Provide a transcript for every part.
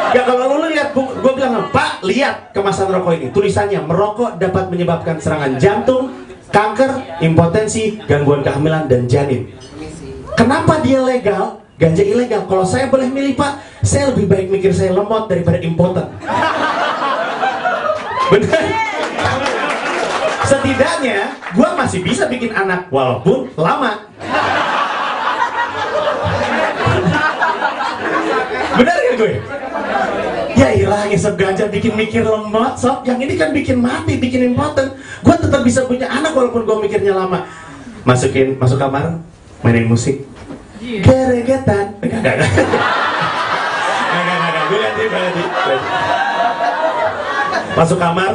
Ya kalau lu lihat, gue bilang, Pak, lihat kemasan rokok ini. Tulisannya, merokok dapat menyebabkan serangan jantung, kanker, impotensi, gangguan kehamilan, dan janin. Kenapa dia legal? Ganja ilegal. Kalau saya boleh milih, Pak, saya lebih baik mikir saya lemot daripada impoten. Bener? Setidaknya, gue masih bisa bikin anak walaupun lama. Bener ya gue? Ya ilah, ngisep ganja bikin mikir lemot, sob. Yang ini kan bikin mati, bikin impoten. Gue tetap bisa punya anak walaupun gue mikirnya lama. Masuk kamar, mainin musik. Keregetan. Enggak. Gue ganti. Masuk kamar.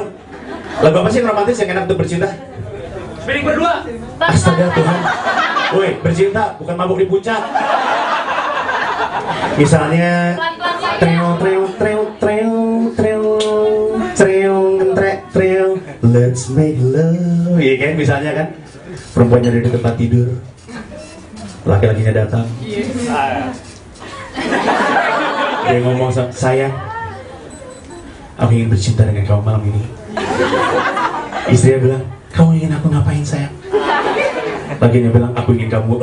Lagu apa sih yang romantis yang enak untuk bercinta? Piring berdua. Astaga Tuhan. Woi, bercinta bukan mabuk di puncak. Misalnya let's make love. Iya kan, misalnya kan perempuannya ada di tempat tidur, laki-lakinya datang. Dia ngomong, sayang, aku ingin bercinta dengan kamu malam ini. Istrinya bilang, kamu ingin aku ngapain sayang? Lakinya bilang, aku ingin kamu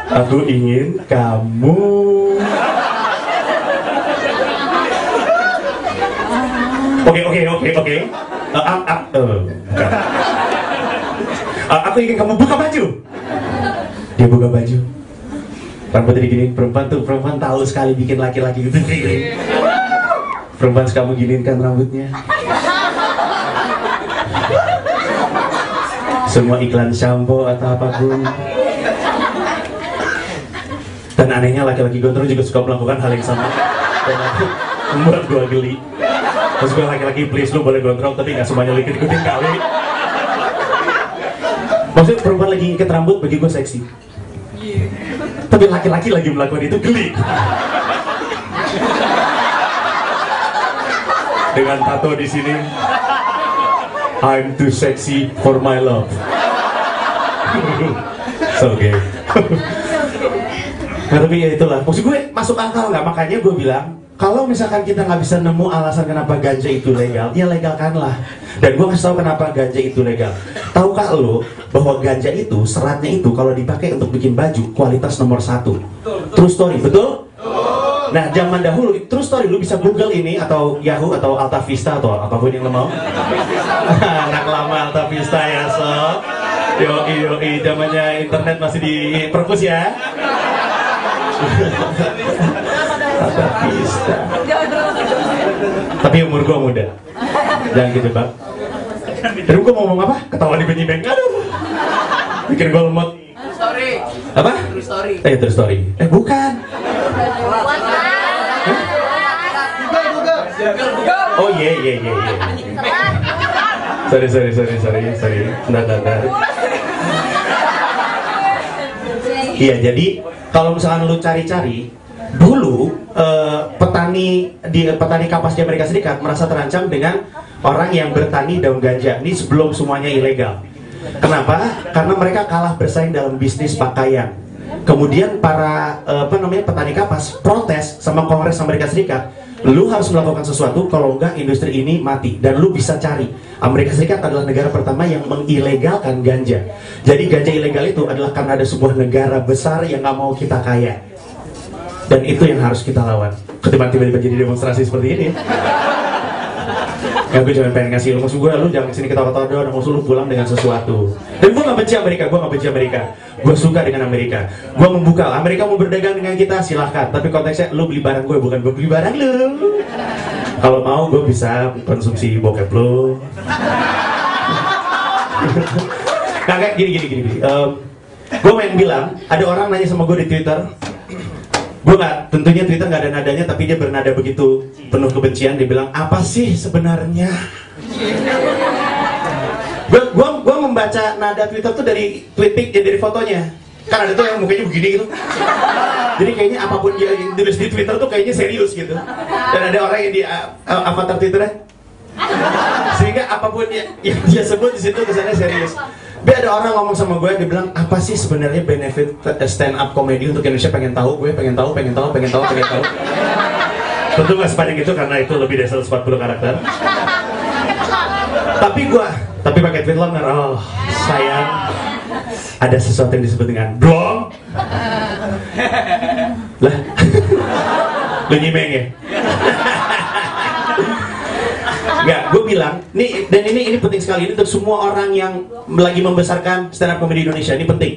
aku ingin kamu. Oke. Aku ingin kamu buka baju. Dia buka baju. Rambutnya diginiin. Perempuan tahu sekali bikin laki-laki gitu. Perempuan kamu giniin kan rambutnya. Semua iklan shampoo atau apapun. Dan anehnya laki-laki gondrong juga suka melakukan hal yang sama. Dan aku membuat gue geli. Terus gue laki-laki, please lu boleh gondrong tapi gak semuanya lu ikut-ikutin kali. Maksudnya perempuan lagi ngikat rambut bagi gue seksi. Tapi laki-laki lagi melakukan itu geli. Dengan tato di sini, I'm too sexy for my love. So gay. Nah tapi ya itulah, maksud gue masuk akal nggak? Makanya gue bilang, kalau misalkan kita nggak bisa nemu alasan kenapa ganja itu legal, ya legalkanlah. Dan gue kasih tahu kenapa ganja itu legal. Tahukah lo bahwa ganja itu, seratnya itu kalau dipakai untuk bikin baju, kualitas nomor 1. True story, betul? Nah zaman dahulu, true story, lu bisa Google ini, atau Yahoo, atau Alta Vista, atau apapun yang lo mau. Anak lama Alta Vista ya sob. Yoi, zamannya internet masih di perpus ya. Alta Vista. Tapi umur gua muda. Jangan gitu bang. Tadi gua mau ngomong apa? Ketawa di benyi beng. Aduh. Bikin gua lemot. Story. Apa? True story. True story. Bukan. Oh iya. Sorry. Bentar. Iya, jadi kalau misalkan lu cari-cari dulu, petani kapas di Amerika Serikat merasa terancam dengan orang yang bertani daun ganja. Ini sebelum semuanya ilegal. Kenapa? Karena mereka kalah bersaing dalam bisnis pakaian. Kemudian para petani kapas protes sama Kongres Amerika Serikat. Lu harus melakukan sesuatu, kalau enggak industri ini mati. Dan lu bisa cari, Amerika Serikat adalah negara pertama yang mengilegalkan ganja. Jadi ganja ilegal itu adalah karena ada sebuah negara besar yang gak mau kita kaya. Dan itu yang harus kita lawan. Ketimbang tiba-tiba jadi demonstrasi seperti ini. Ya gue cuma pengen ngasih lu, maksud gue, lu jangan kesini ketawa-ketawa doang, maksud lu pulang dengan sesuatu. Dan gue gak benci Amerika, gue suka dengan Amerika. Gue membuka, Amerika mau berdagang dengan kita, silahkan. Tapi konteksnya, lu beli barang gue, bukan gue beli barang lu. Kalau mau, gue bisa konsumsi bokep lu. Kakak, gini. Gue main bilang, ada orang nanya sama gue di Twitter. Gue nggak, tentunya Twitter nggak ada nadanya, tapi dia bernada begitu penuh kebencian. Dia bilang, apa sih sebenarnya? Gue membaca nada Twitter tuh dari tweeting, dari fotonya. Kan ada tuh yang mukanya begini gitu. Jadi kayaknya apapun dia tulis di Twitter tuh kayaknya serius gitu. Dan ada orang yang di avatar Twitternya, sehingga apapun yang dia sebut di situ kesannya serius. Ada orang ngomong sama gue, dia bilang, apa sih sebenarnya benefit stand up comedy untuk Indonesia? Pengen tahu, gue pengen tahu. Tentu gak sepanjang itu karena itu lebih dari 140 karakter. Tapi pakai tweet liner, oh sayang, ada sesuatu yang disebut dengan blong. Lah, lu nyimeng ya? Enggak, gue bilang, nih, dan ini penting sekali, ini untuk semua orang yang lagi membesarkan stand up comedy Indonesia, ini penting.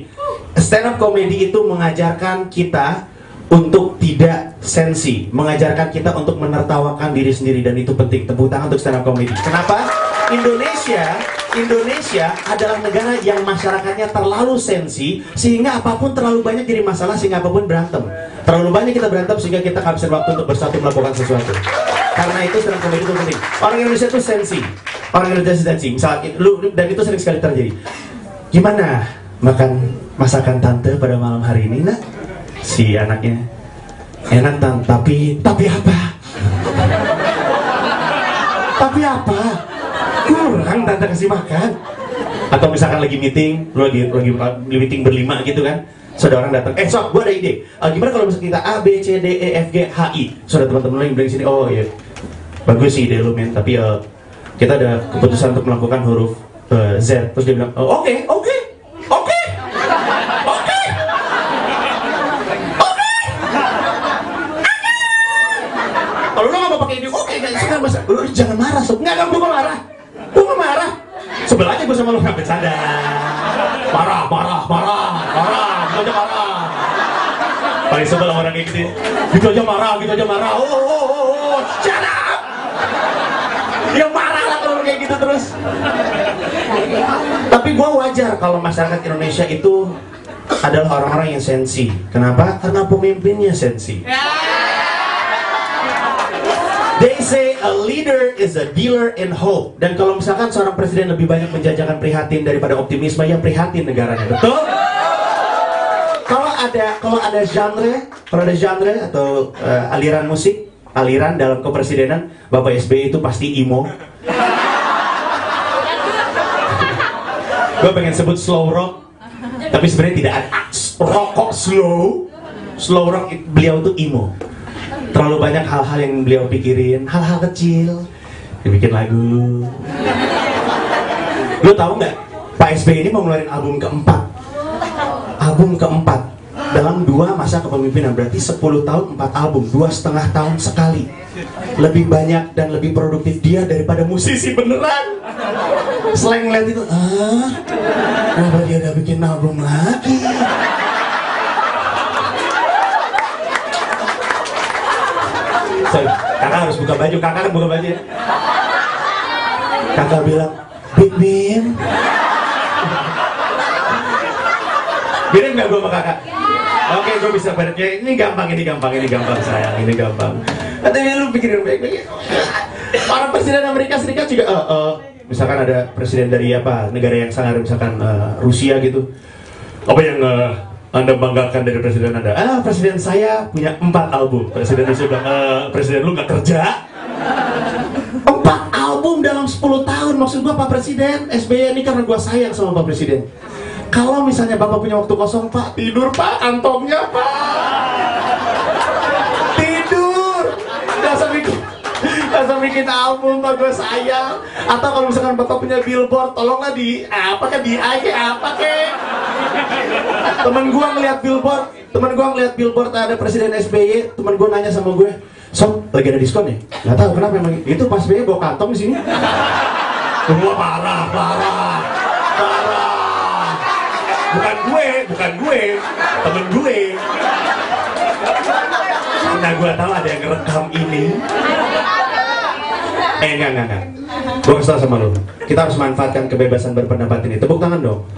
Stand up comedy itu mengajarkan kita untuk tidak sensi, mengajarkan kita untuk menertawakan diri sendiri, dan itu penting. Tepuk tangan untuk stand up comedy. Kenapa? Indonesia adalah negara yang masyarakatnya terlalu sensi, sehingga apapun terlalu banyak jadi masalah, sehingga apapun berantem. Terlalu banyak kita berantem sehingga kita kehabisan waktu untuk bersatu melakukan sesuatu. Karena itu stand up comedy itu penting. Orang Indonesia itu sensi. Misalnya, dan itu sering sekali terjadi. Gimana makan masakan tante pada malam hari ini, nak? Si anaknya, enak tante, tapi apa? Tapi apa? Kurang tante kasih makan. Atau misalkan lagi meeting, lu lagi meeting berlima gitu kan, so ada orang datang, sob, gue ada ide, gimana kalau misalnya kita A, B, C, D, E, F, G, H, I. So ada teman-teman lo yang bilang sini, oh iya, bagus sih ide lu men, tapi kita ada keputusan untuk melakukan huruf Z. Terus dia bilang, oke. Kalau lo gak mau pakai ide, oke, gak suka masa, lu jangan marah sob. Nggak, gue gak marah. Sebelah aja gue sama lo, gak bercanda. Marah. Gitu aja marah. Paling sebel orang kayak gitu. Gitu aja marah. Oh, shut up. Dia marah lah kalau kayak gitu terus. Tapi gue wajar kalau masyarakat Indonesia itu adalah orang-orang yang sensi. Kenapa? Karena pemimpinnya sensi. They say a leader is a dealer in hope. Dan kalau misalkan seorang presiden lebih banyak menjajakan prihatin daripada optimisme, ya prihatin negaranya, betul? Kalau ada genre atau aliran musik, aliran dalam kepresidenan, Bapak SBY itu pasti emo. Gue pengen sebut slow rock, tapi sebenarnya tidak ada rokok slow rock. Beliau itu emo. Terlalu banyak hal-hal yang beliau pikirin, hal-hal kecil, dibikin lagu. Lo tahu nggak? Pak SBY ini mau ngeluarin album keempat dalam 2 masa kepemimpinan, berarti 10 tahun 4 album, 2,5 tahun sekali. Lebih banyak dan lebih produktif dia daripada musisi beneran. Selain ngeliat itu, kenapa dia udah bikin album lagi? Kakak harus buka baju, kakak buka baju. Kakak bilang, Big Bim. Mirip gak gue sama kakak? Oke, gue bisa benernya. Ini gampang sayang, ini gampang. Tapi lu pikirin baik-baik. Orang presiden Amerika Serikat juga, misalkan ada presiden dari negara yang sangat, misalkan Rusia gitu. Apa yang Anda banggakan dari presiden Anda? Presiden saya punya 4 album. Presiden Rusia bilang, presiden lu gak kerja? 4 album dalam 10 tahun. Maksud gua Pak Presiden SBY ini karena gua sayang sama Pak Presiden. Kalau misalnya Bapak punya waktu kosong, Pak, tidur Pak, kantongnya Pak. Tidur. Gak bikin album, Pak, gua sayang. Atau kalau misalkan Bapak punya billboard, tolonglah di apa kek. Temen gua ngeliat billboard ada presiden SBY, temen gua nanya sama gue, Sob, lagi ada diskon ya? Gak tahu kenapa emang itu pas SBY bawa kantong di sini. Semua parah. Bukan gue, temen gue. Karena gue tahu ada yang ngerekam ini. Enggak. Gue kesel sama lo. Kita harus manfaatkan kebebasan berpendapat ini. Tepuk tangan dong.